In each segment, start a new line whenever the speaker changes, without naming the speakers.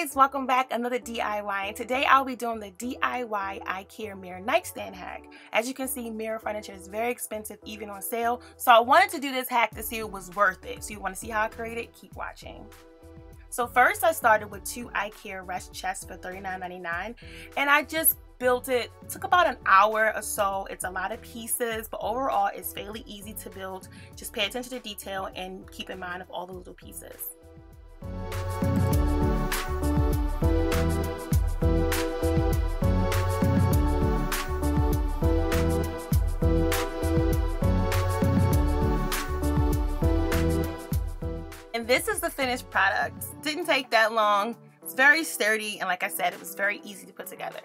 guys, welcome back. Another DIY, and today I'll be doing the DIY IKEA mirror nightstand hack. As you can see, mirror furniture is very expensive even on sale, so I wanted to do this hack to see if it was worth it. So you want to see how I created it? Keep watching. So first I started with 2 IKEA Rast Chests for $39.99, and I just built it. It took about an hour or so. It's a lot of pieces, but overall it's fairly easy to build. Just pay attention to detail and keep in mind of all the little pieces. And this is the finished product. Didn't take that long. It's very sturdy, and like I said, it was very easy to put together.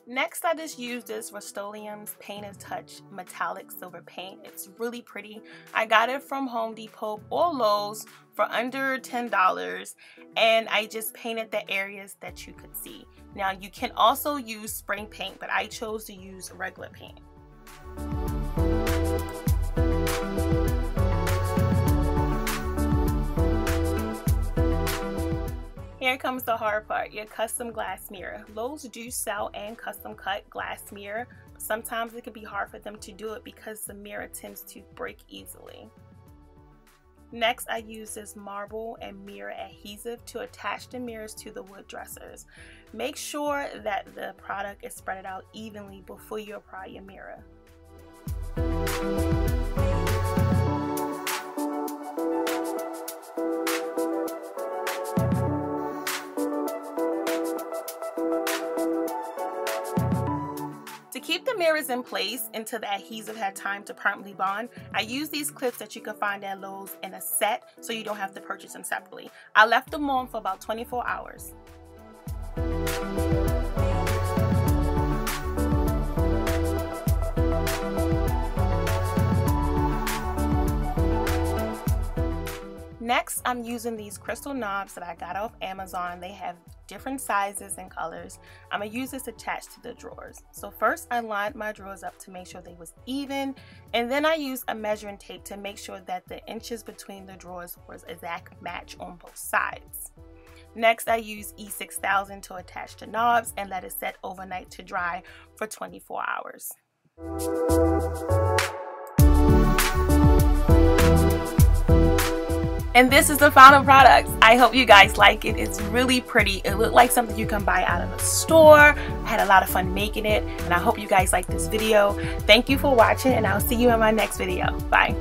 Next, I just used this Rust-Oleum's Painter's Touch metallic silver paint. It's really pretty. I got it from Home Depot or Lowe's for under $10, and I just painted the areas that you could see. Now, you can also use spray paint, but I chose to use regular paint. Here comes the hard part, your custom glass mirror. Lowe's do sell and custom cut glass mirror, but sometimes it can be hard for them to do it because the mirror tends to break easily. Next, I use this marble and mirror adhesive to attach the mirrors to the wood dressers. Make sure that the product is spread out evenly before you apply your mirror. To keep the mirrors in place until the adhesive had time to permanently bond, I use these clips that you can find at Lowe's in a set so you don't have to purchase them separately. I left them on for about 24 hours. Next, I'm using these crystal knobs that I got off Amazon. They have different sizes and colors. I'm gonna use this attached to the drawers. So first I lined my drawers up to make sure they was even, and then I used a measuring tape to make sure that the inches between the drawers was exact match on both sides. Next, I used E6000 to attach the knobs and let it set overnight to dry for 24 hours. And this is the final product. I hope you guys like it. It's really pretty. It looked like something you can buy out of a store. I had a lot of fun making it, and I hope you guys like this video. Thank you for watching, and I'll see you in my next video. Bye.